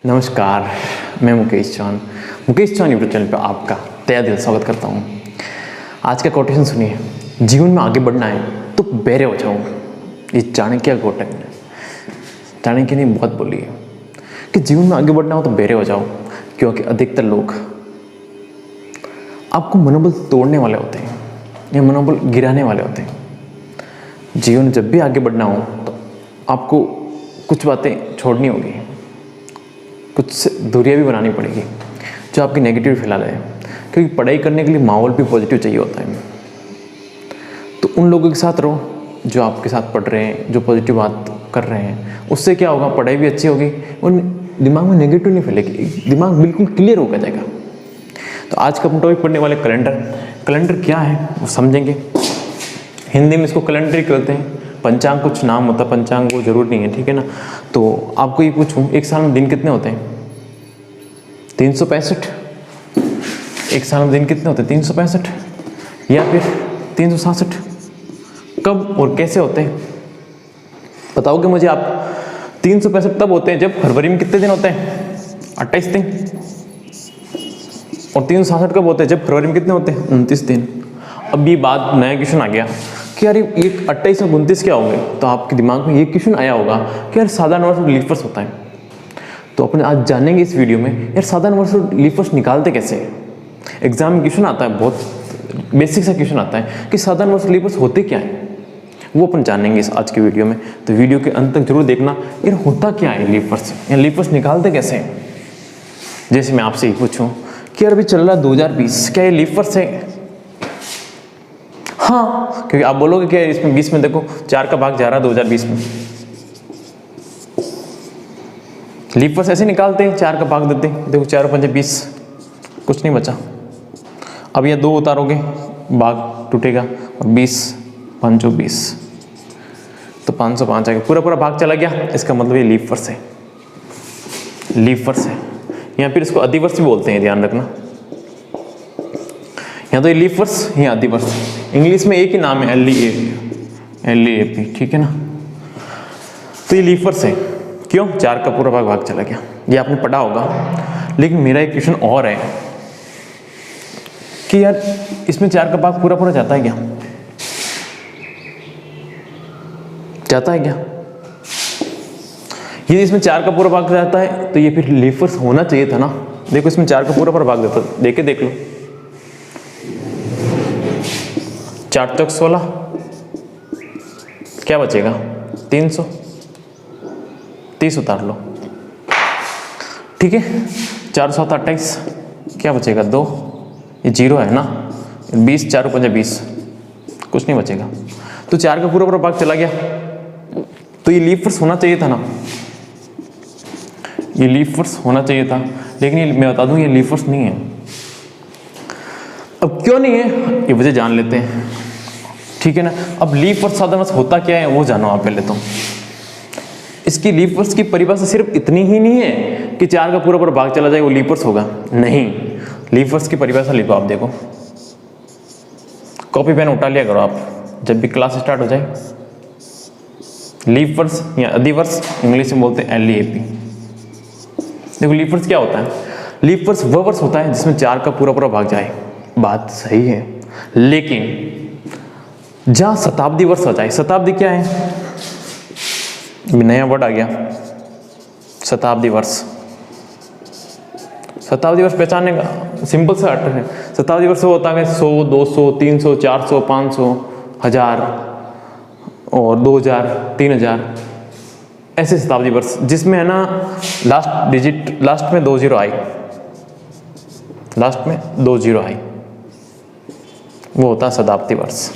नमस्कार, मैं Mukesh Chauhan YouTube channel पर आपका तहे दिल स्वागत करता हूँ। आज का कोटेशन सुनिए, जीवन में आगे बढ़ना है तो बहरे हो जाओ। ये चाणक्य कोट है। चाणक्य ने बहुत बोली है कि जीवन में आगे बढ़ना हो तो बहरे हो जाओ, क्योंकि अधिकतर लोग आपको मनोबल तोड़ने वाले होते हैं या मनोबल गिराने वाले होते हैं। जीवन में जब भी आगे बढ़ना हो तो आपको कुछ बातें छोड़नी होगी, कुछ दूरियां भी बनानी पड़ेगी जो आपकी नेगेटिव फैला रहे हैं, क्योंकि पढ़ाई करने के लिए माहौल भी पॉजिटिव चाहिए होता है। तो उन लोगों के साथ रहो जो आपके साथ पढ़ रहे हैं, जो पॉजिटिव बात कर रहे हैं। उससे क्या होगा, पढ़ाई भी अच्छी होगी और दिमाग में नेगेटिव नहीं फैलेगी, दिमाग बिल्कुल क्लियर होकर जाएगा। तो आज का अपना टॉपिक पढ़ने वाले कैलेंडर क्या है वो समझेंगे। हिंदी में इसको कैलेंडर ही कहते हैं। पंचांग कुछ नाम होता है, पंचांग वो जरूर नहीं है, ठीक है ना। तो आपको ये पूछूं, एक साल में दिन कितने होते हैं? 365। एक साल में दिन कितने होते हैं? 365 या फिर 366? कब और कैसे होते हैं बताओगे मुझे आप? 365 तब होते हैं जब फरवरी में कितने दिन होते हैं? 28 दिन। और 367 कब होते हैं? जब फरवरी में कितने होते हैं? 29 दिन। अब ये बात नया क्वेश्चन आ गया कि यार ये 28 और 29 क्या होंगे? तो आपके दिमाग में ये क्वेश्चन आया होगा कि यार साधारण वर्ष और लीप वर्ष होता है। तो अपन आज जानेंगे इस वीडियो में यार साधारण वर्ष और लीप वर्ष निकालते कैसे हैं। एग्जाम में क्वेश्चन आता है, बहुत बेसिक सा क्वेश्चन आता है कि साधारण वर्ष और लीप वर्ष होते क्या है, वो अपन जानेंगे इस आज के वीडियो में। तो वीडियो के अंत तक जरूर देखना यार होता क्या है लीप वर्ष, या लीप वर्ष निकालते कैसे हैं। जैसे मैं आपसे ये पूछूं कि यार अभी चल रहा 2020, क्या ये लीप वर्ष है? हाँ, क्योंकि आप बोलोगे कि इसमें 20 में देखो 4 का भाग जा रहा है 2020 में। लीप वर्ष ऐसे निकालते हैं, 4 का भाग देते हैं, देखो 4 और 5 20, कुछ नहीं बचा। अब ये 2 उतारोगे भाग टूटेगा और 20 5 20, तो 505 आ गया, पूरा भाग चला गया। इसका मतलब ये लीप वर्ष है, लीप वर्ष है। या फिर इसको अधिवर्ष भी बोलते हैं, ध्यान रखना। या तो ये लीप वर्ष या अधिवर्ष, इंग्लिश में एक ही नाम है, LEAP, ठीक है ना। तो ये लीप वर्ष है। क्यों? 4 का पूरा भाग चला गया, ये आपने पढ़ा होगा। लेकिन मेरा एक क्वेश्चन और है कि यार इसमें 4 का भाग पूरा जाता है क्या? जाता है क्या? यदि इसमें 4 का पूरा भाग जाता है तो ये फिर लीप वर्ष होना चाहिए था ना। देखो इसमें 4 का पूरा भाग देता, देख लो। 4 चौक 16, क्या बचेगा? 300, 30 उतार लो, ठीक है। 4 7 28, क्या बचेगा? 2, ये 0 है ना। 20 4 5 20, कुछ नहीं बचेगा। तो 4 का पूरा भाग चला गया, तो ये लीप वर्ष होना चाहिए था ना, ये लीप वर्ष होना चाहिए था। लेकिन ये मैं बता दूं, ये लीप वर्ष नहीं है। अब क्यों नहीं है ये वजह जान लेते हैं, ठीक है ना। अब लीप वर्ष साधारण वर्ष होता क्या है वो जानो आप पहले तो। इसकी लीप वर्ष की परिभाषा सिर्फ इतनी ही नहीं है कि 4 का पूरा भाग चला जाए वो लीप वर्ष होगा, नहीं। लीप वर्ष की परिभाषा लिखो आप, देखो कॉपी पेन उठा लिया करो आप जब भी क्लास स्टार्ट हो जाए। लीप वर्ष या अधिवर्ष इंग्लिश में बोलते हैं LEAP। देखो लीप वर्ष क्या होता है? लीप वर्ष वह वर्ष होता है जिसमें 4 का पूरा भाग जाए, बात सही है। लेकिन जहां शताब्दी वर्ष हो जाए, शताब्दी क्या है? नया वर्ड आ गया, शताब्दी वर्ष। शताब्दी वर्ष पहचानने का सिंपल सा अर्थ है। शताब्दी वर्ष होता है 100 200 300 400 500 1000 और 2000 3000, ऐसे शताब्दी वर्ष जिसमें है ना लास्ट डिजिट, लास्ट में 2 0 आई, लास्ट में 2 0 आई, वो होता है शताब्दी वर्ष।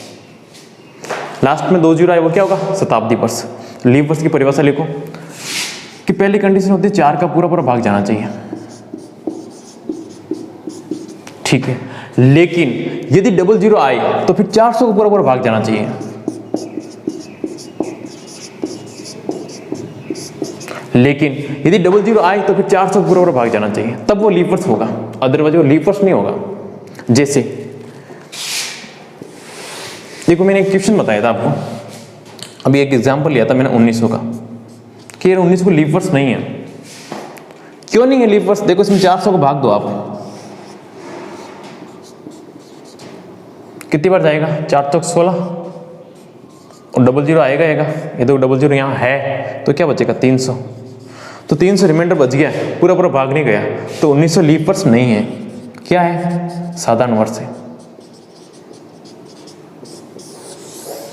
लास्ट में 2 0 आए वो क्या होगा? शताब्दी वर्ष। लीप वर्ष की परिभाषा लिखो कि पहली कंडीशन होती है 4 का पूरा भाग जाना चाहिए, ठीक है। लेकिन यदि 00 आए तो फिर 400 का पूरा भाग जाना चाहिए। लेकिन यदि 00 आए तो फिर 400 का पूरा भाग जाना चाहिए, तब वो लीप वर्ष होगा, अदरवाइज वो लीप वर्ष नहीं होगा। जैसे देखो मैंने एक क्वेश्चन बताया था आपको, अभी एक एग्जाम्पल लिया था मैंने 1900 का, कि यार 1900 लीप वर्ष नहीं है। क्यों नहीं है लीप वर्ष? देखो इसमें 400 को भाग दो आप, कितनी बार जाएगा? 4 चौक 16 और डबल जीरो आएगा। ये तो डबल जीरो यहाँ है तो क्या बचेगा? 300। तो 300 रिमाइंडर बच गया, पूरा पूरा भाग नहीं गया। तो 1900 लीप वर्ष नहीं है, क्या है? साधारण वर्ष है।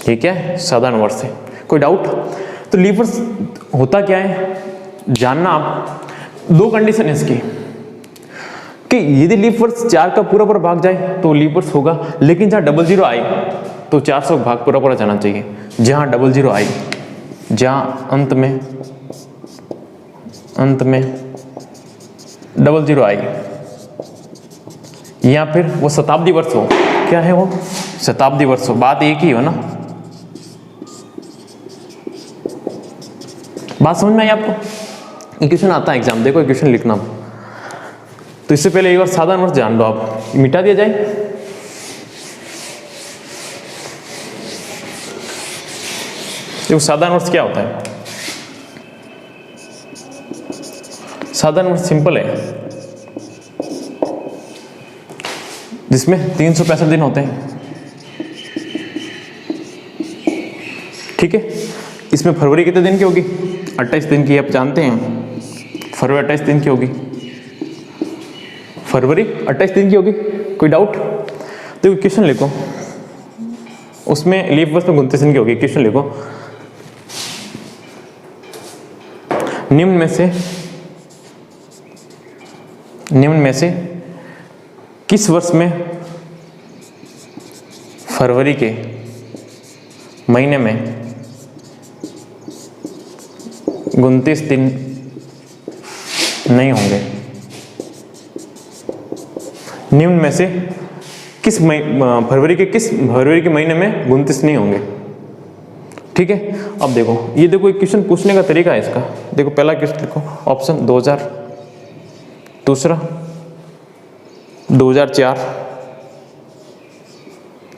ये क्या है? साधारण वर्ष है। कोई डाउट? तो लीप वर्ष होता क्या है जानना आप। दो कंडीशन है इसकी कि यदि लीप वर्ष 4 का पूरा पूरा भाग जाए तो लीप वर्ष होगा, लेकिन जहां डबल जीरो आए तो 400 भाग पूरा पूरा जाना चाहिए। जहां डबल जीरो आई, जहां अंत में डबल जीरो आई, या फिर वो शताब्दी वर्ष हो। क्या है वो? शताब्दी वर्ष हो। बात एक ही हो ना? बात समझ में आई आपको? इक्वेशन आता है एग्जाम, देखो इक्वेशन लिखना। तो इससे पहले एक बार साधारण वर्ष जान लो आप, मिटा दिया जाए। देखो साधारण वर्ष क्या होता है? साधारण वर्ष सिंपल है, जिसमें 365 दिन होते हैं। ठीक है, इसमें फरवरी कितने दिन की होगी? 28 दिन की, आप जानते हैं फरवरी 28 दिन की होगी। फरवरी 28 दिन की होगी। कोई डाउट? देखो क्वेश्चन लिखो, उसमें लीप वर्ष में 29 दिन की होगी। क्वेश्चन लिखो, निम्न में से किस वर्ष में फरवरी के महीने में 29 दिन नहीं होंगे? निम्न में से किस फरवरी के महीने में 29 नहीं होंगे? ठीक है, अब देखो ये देखो एक क्वेश्चन पूछने का तरीका है इसका। देखो पहला क्वेश्चन लिखो, ऑप्शन 2000, दूसरा 2004,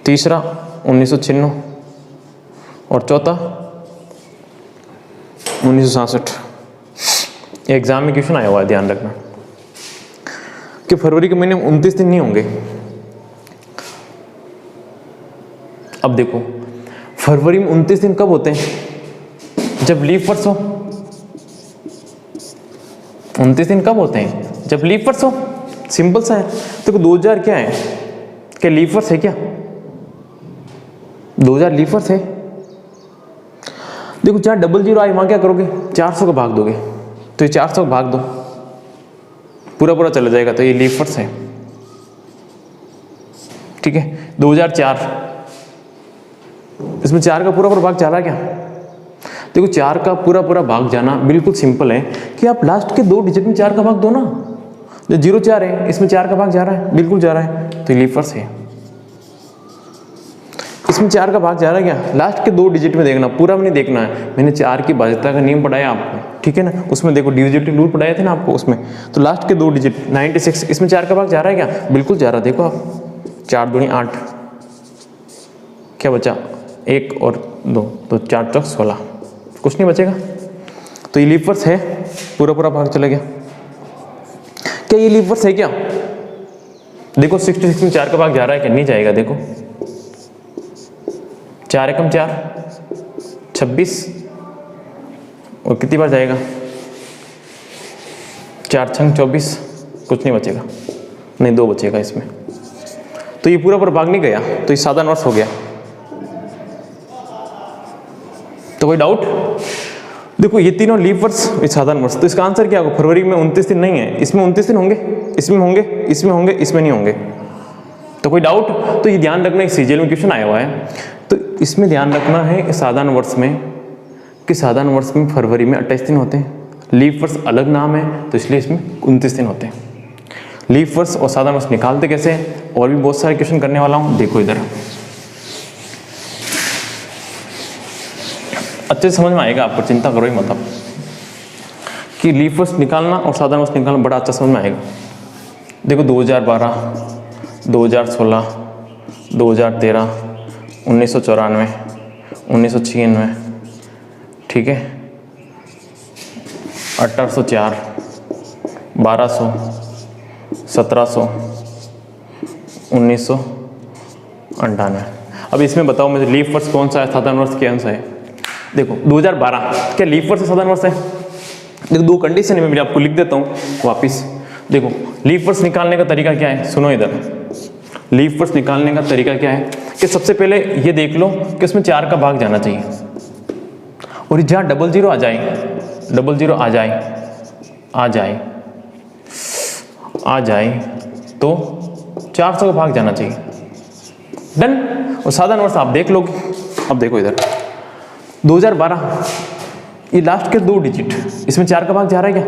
तीसरा 1996 और चौथा 1966। एग्जाम में क्वेश्चन आया हुआ है, ध्यान रखना कि फरवरी के महीने में 29 दिन नहीं होंगे। अब देखो फरवरी में 29 दिन कब होते हैं? जब लीप वर्ष हो। 29 दिन कब होते हैं? जब लीप वर्ष हो। सिंपल सा है। देखो 2000 क्या है? क्या लीप वर्ष है क्या? 2000 लीप वर्ष है। देखो जहां डबल जीरो आए वहां क्या करोगे? 400 को भाग दोगे, तो ये 400 को भाग दो, पूरा पूरा चला जाएगा, तो ये लीप वर्ष है। ठीक है, 2004, इसमें 4 का पूरा पूरा भाग जा रहा है क्या? देखो 4 का पूरा पूरा भाग जाना बिल्कुल सिंपल है कि आप लास्ट के 2 डिजिट में 4 का भाग दो ना। जो 04 है इसमें 4 का भाग जा रहा है, बिल्कुल जा रहा है, तो लीप वर्ष है। इसमें 4 का भाग जा रहा है क्या? लास्ट के 2 डिजिट में देखना, पूरा में नहीं देखना है। मैंने 4 की भाज्यता का नियम पढ़ाया आपको, ठीक है ना? उसमें देखो डिविजिबिलिटी रूल पढ़ाए थे ना आपको उसमें। तो लास्ट के 2 डिजिट 96, इसमें 4 का भाग जा रहा है क्या? बिल्कुल जा रहा है। देखो आप 4 दूनी 8, क्या बचा? 1 और 2, तो 4 चौक 16, कुछ नहीं बचेगा। तो ये लीप वर्ष है, पूरा पूरा भाग चला गया। क्या ये लीप वर्ष है क्या? देखो 66 में 4 का भाग जा रहा है क्या? नहीं जाएगा। देखो 4 एकम 4, 26 और कितनी बार जाएगा? 4 छंग 24, कुछ नहीं बचेगा, नहीं 2 बचेगा इसमें। तो ये पूरा पूरा भाग नहीं गया, तो ये साधारण वर्ष हो गया। तो कोई डाउट? देखो ये तीनों लीप वर्ष, ये साधारण वर्ष। तो इसका आंसर क्या होगा? फरवरी में 29 दिन नहीं है, इसमें 29 दिन होंगे, इसमें होंगे, इसमें होंगे, इसमें नहीं होंगे। तो कोई डाउट? तो ये ध्यान रखना, एक सीजीएल में क्वेश्चन आया हुआ है, तो इसमें ध्यान रखना है साधारण वर्ष में कि साधारण वर्ष में फरवरी में 28 दिन होते हैं। लीप वर्ष अलग नाम है, तो इसलिए इसमें 29 दिन होते हैं। लीप वर्ष और साधारण वर्ष निकालते कैसे हैं? और भी बहुत सारे क्वेश्चन करने वाला हूँ, देखो इधर अच्छे से समझ में आएगा आपको, चिंता करो ही मत आप कि लीप वर्ष निकालना और साधारण वर्ष निकालना बड़ा अच्छा समझ में आएगा। देखो 2012, 2016, 2013, 1994, 1996, ठीक है, 1804, 1200, 1700, 1998। अब इसमें बताओ मुझे लीफ वर्ष कौन सा है, साधारण वर्ष कौन सा है? देखो 2012 क्या लीफ वर्ष साधारण वर्ष है? देखो दो कंडीशन है, मैं आपको लिख देता हूँ वापिस। देखो लीफ वर्ष निकालने का तरीका क्या है, सुनो इधर। लीफ वर्ष निकालने का तरीका क्या है कि सबसे पहले ये देख लो कि उसमें 4 का भाग जाना चाहिए, और जहाँ 00 आ जाए, 00 आ जाए तो 400 का भाग जाना चाहिए। डन। और साधारण वर्ष आप देख लोगे। अब देखो इधर 2012, ये लास्ट के 2 डिजिट, इसमें 4 का भाग जा रहा है क्या?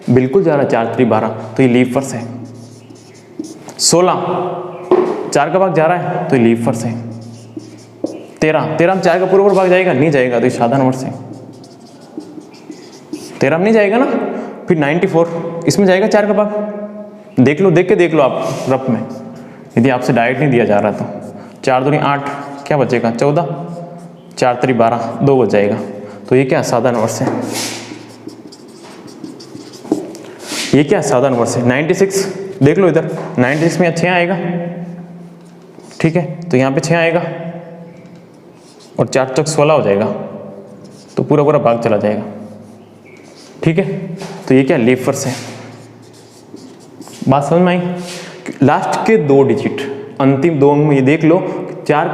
बिल्कुल जा रहा है, 4 3 12, तो ये लीफ वर्ष है। 16 4 का भाग जा रहा है, तो ये लीफ वर्ष है। 13 में 4 का पूरा भाग जाएगा? नहीं जाएगा, तो ये साधारण वर्ष है। 13 में नहीं जाएगा ना। फिर 94, इसमें जाएगा 4 का भाग? देख लो, देख के देख लो आप रफ में, यदि आपसे डायरेक्ट नहीं दिया जा रहा तो 4 दूनी 8, क्या बचेगा? 14, 4 3 12, 2 बच जाएगा। तो ये क्या साधारण वर्ष है? ये क्या साधारण वर्ष है? 96 देख लो इधर, 96 में 6 आएगा, ठीक है, तो यहाँ पे 6 आएगा और 4 चौक 16 हो जाएगा, तो पूरा भाग चला जाएगा, ठीक है। तो ये क्या लीफ वर्ष है? बात समझ में आई? लास्ट के 2 डिजिट, अंतिम 2 अंक में ये देख लो, 4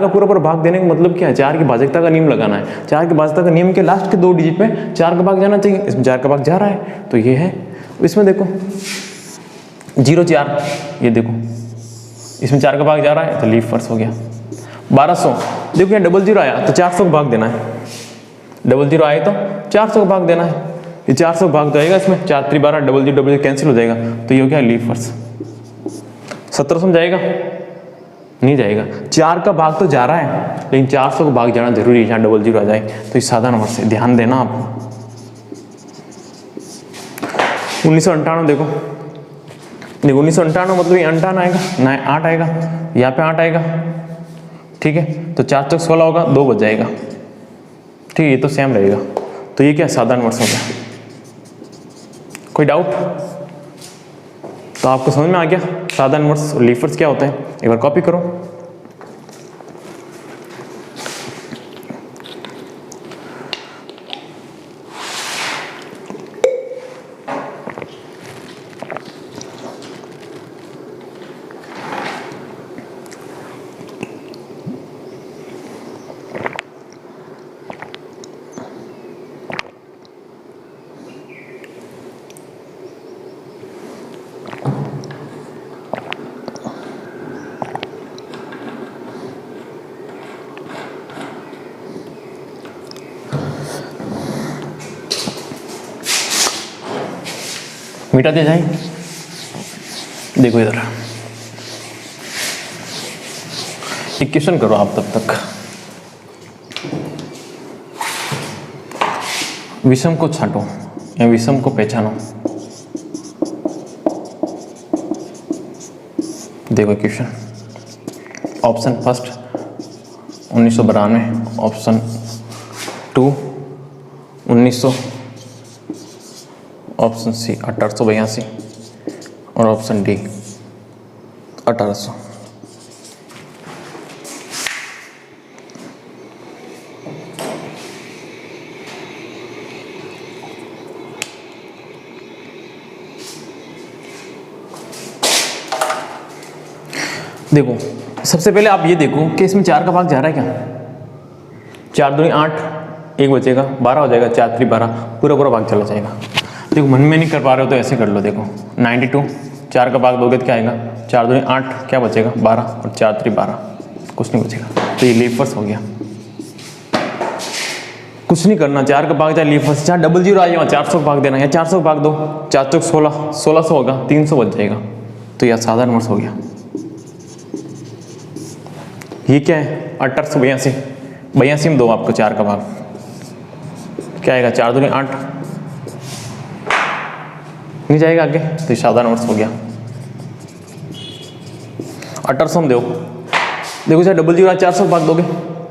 का पूरा भाग देने का मतलब क्या है? 4 की भाजकता का नियम लगाना है। 4 की भाजकता का नियम के लास्ट के 2 डिजिट में 4 का भाग जाना चाहिए, इसमें 4 का भाग जा रहा है, तो ये है। इसमें देखो 04, ये देखो इसमें 4 का भाग जा रहा है, तो लीफ वर्ष हो गया। 1200 देखो यहाँ 00 आया तो 400 का भाग देना है, 00 आए तो 400 का भाग देना है, ये 400 का भाग जाएगा इसमें, 4 3 12, 00 कैंसिल हो जाएगा, तो ये हो गया लीफ वर्ष। 1700 में जाएगा? नहीं जाएगा। 4 का भाग तो जा रहा है, लेकिन 400 का भाग जाना जरूरी है, जहाँ 00 आ जाए, तो ये साधारण वर्ष है, ध्यान देना आप। 1998 देखो 1998 मतलब ये 58 आएगा, ना 8 आएगा, यहाँ पे 8 आएगा, ठीक है, तो 4 चौक 16 होगा, 2 बच जाएगा, ठीक है, ये तो सेम रहेगा। तो ये क्या साधारण वर्ष हो गया? कोई डाउट? तो आपको समझ में आ गया साधारण वर्ष और लीफ वर्ष क्या होता है? एक बार कॉपी करो। मिटा दे जाए। देखो इधर इक्वेशन करो आप तब तक। विषम को छांटो या विषम को पहचानो। देखो equation, option first 1992, option 2 1900, option C 1882 और ऑप्शन डी 1800। देखो सबसे पहले आप ये देखो कि इसमें 4 का भाग जा रहा है क्या? 4 दूनी 8, 1 बचेगा, 12 हो जाएगा, 4 3 12, पूरा भाग चला जाएगा। देखो मन में नहीं कर पा रहे हो तो ऐसे कर लो। देखो 92, 4 का भाग दोगे तो क्या आएगा? 4 दूनी 8, क्या बचेगा? 12 और 4 3 12, कुछ नहीं बचेगा, तो ये लीफ वर्ष हो गया। कुछ नहीं करना, 4 का भाग जाए लीफ वर्ष, 00 आए वहाँ 400 का भाग देना, या 400 का भाग दो, 4 चौक 16, 1600 होगा, 300 बच जाएगा, तो यह साधारण वर्ष हो गया। ये क्या है? 1882, 82 में दो आपको 4 का भाग, क्या आएगा? 4 दूनी 8, नहीं जाएगा आगे, तो साधारण वर्ष हो गया। 1800 में देखो 00 400 भाग दोगे,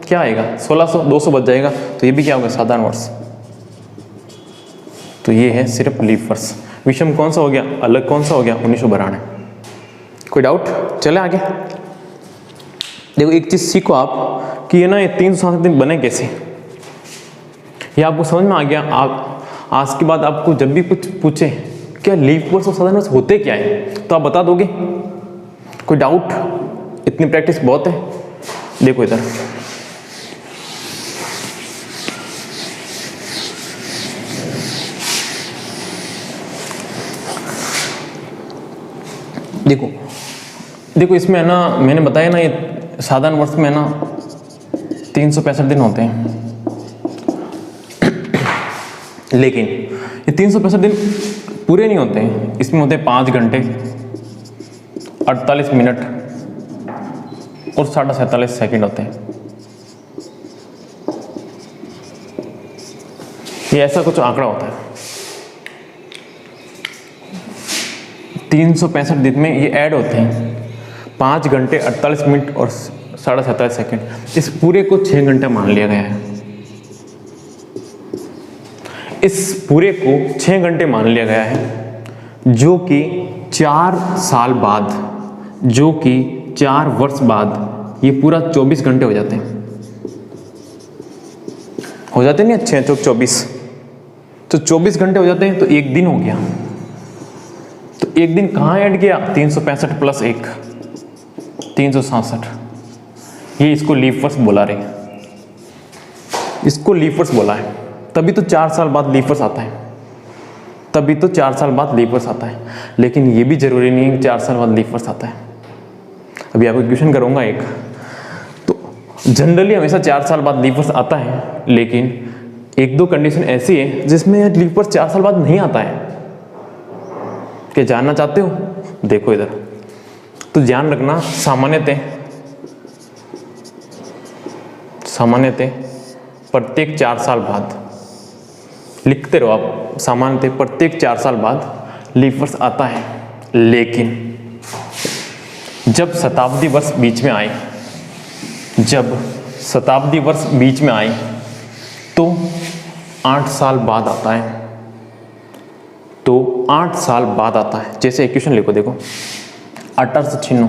क्या आएगा? 1600, 200 बच जाएगा, तो ये भी क्या होगा? साधारण वर्ष। तो ये है सिर्फ लीफ वर्ष। विषम कौन सा हो गया, अलग कौन सा हो गया, 1992। कोई डाउट? चले आगे। देखो एक चीज सीखो आप कि ये ना ये 367 दिन बने कैसे, ये आपको समझ में आ गया। आप आज के बाद आपको जब भी कुछ पूछे क्या लीप वर्ष और साधारण वर्ष होते क्या है, तो आप बता दोगे? कोई डाउट? इतनी प्रैक्टिस बहुत है। देखो इधर, देखो देखो इसमें है ना, मैंने बताया ना ये साधारण वर्ष में है ना 365 दिन होते हैं, लेकिन ये 365 दिन पूरे नहीं होते हैं। इसमें होते हैं 5 घंटे 48 मिनट और 47.5 सेकंड होते हैं। ये ऐसा कुछ आंकड़ा होता है। 365 दिन में ये ऐड होते हैं 5 घंटे 48 मिनट और 47.5 सेकंड। इस पूरे को 6 घंटे मान लिया गया है। इस पूरे को 6 घंटे मान लिया गया है, जो कि 4 साल बाद, जो कि 4 वर्ष बाद ये पूरा 24 घंटे हो जाते हैं। हो जाते नहीं अच्छे हैं तो 24, तो 24 घंटे हो जाते हैं, तो एक दिन हो गया। तो एक दिन कहाँ ऐड किया? 365 प्लस 1, 367। ये इसको लीप वर्ष बोला रहे, इसको लीप वर्ष बोला है। तभी तो 4 साल बाद लीप वर्ष आता है, तभी तो 4 साल बाद लीप वर्ष आता है। लेकिन ये भी जरूरी नहीं है कि 4 साल बाद लीप वर्ष आता है। अभी आपको क्वेश्चन करूंगा एक, तो जनरली हमेशा 4 साल बाद लीप वर्ष आता है, लेकिन 1-2 कंडीशन ऐसी है जिसमें लीप वर्ष 4 साल बाद नहीं आता है। क्या जानना चाहते हो? देखो इधर, तो ध्यान रखना, सामान्यतः प्रत्येक 4 साल बाद, लिखते रहो आप, सामान्यतः प्रत्येक 4 साल बाद लीप वर्ष आता है। लेकिन जब शताब्दी वर्ष बीच में आए, जब शताब्दी वर्ष बीच में आए तो 8 साल बाद आता है, तो 8 साल बाद आता है। जैसे इक्वेशन लिखो, देखो 1896,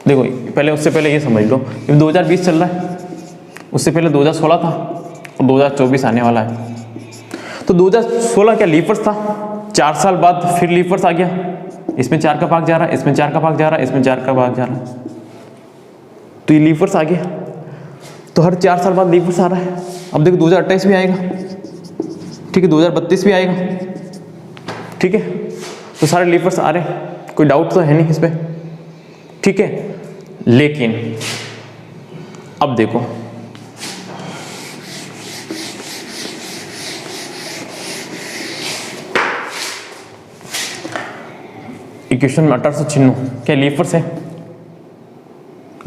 देखो पहले, उससे पहले ये समझ लो 2020 चल रहा है, उससे पहले 2016 था और 2024 आने वाला है। तो 2016 क्या लीप वर्ष था? 4 साल बाद फिर लीप वर्ष आ गया। इसमें 4 का भाग जा रहा है, इसमें 4 का भाग जा रहा है, इसमें 4 का भाग जा रहा है, तो ये लीप वर्ष आ गया। तो हर 4 साल बाद लीप वर्ष आ रहा है। अब देखो 2028 भी आएगा, ठीक है, 2032 भी आएगा, ठीक है। तो सारे लीप वर्ष आ रहे हैं, कोई डाउट तो है नहीं इस पर, ठीक है। लेकिन अब देखो, इक्वेशन में 1896 क्या लीप वर्ष है?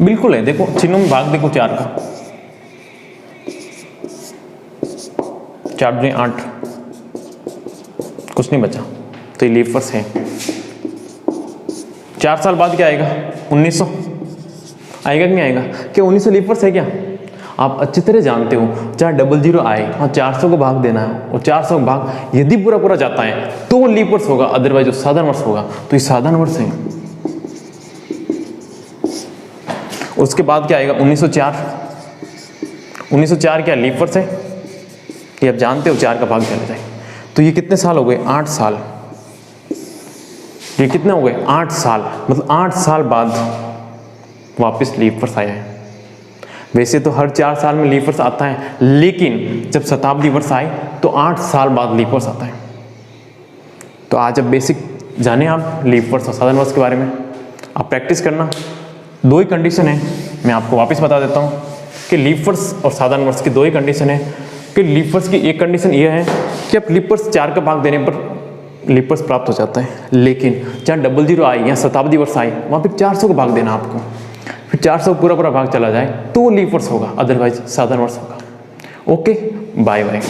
बिल्कुल है। देखो चिन्हों में भाग देखो 4 का, 4 दूनी 8, कुछ नहीं बचा, तो ये लीप वर्ष है। 4 साल बाद क्या आएगा? 1900 आएगा कि नहीं आएगा? क्या 1900 लीप वर्ष है क्या? आप अच्छी तरह जानते हो, चाहे 00 आए और 400 को भाग देना है, और 400 का भाग यदि पूरा पूरा जाता है तो वो लीप वर्ष होगा, अदरवाइज वो साधारण वर्ष होगा। तो ये साधारण वर्ष है। उसके बाद क्या आएगा? 1904। 1904 क्या लीप वर्ष है? ये आप जानते हो, 4 का भाग चला जाए, तो ये कितने साल हो गए? 8 साल। ये कितने हो गए? 8 साल, मतलब 8 साल बाद वापस लीप वर्ष आया है। वैसे तो हर 4 साल में लीप वर्ष आता है, लेकिन जब शताब्दी वर्ष आए तो 8 साल बाद लीप वर्ष आता है। तो आज अब बेसिक जाने आप लीप वर्ष और साधारण वर्ष के बारे में, आप प्रैक्टिस करना। 2 ही कंडीशन है, मैं आपको वापस बता देता हूँ कि लीप वर्ष और साधारण वर्ष की 2 ही कंडीशन है। कि लीप वर्ष की एक कंडीशन ये है कि आप लीप वर्ष 4 का भाग देने पर लीप वर्ष प्राप्त हो जाता है, लेकिन जहाँ 00 आए या शताब्दी वर्ष आए वहाँ पे 400 का भाग देना आपको, फिर 400 पूरा पूरा भाग चला जाए तो वो लीप वर्ष होगा, अदरवाइज साधारण वर्ष होगा। Okay, bye bye.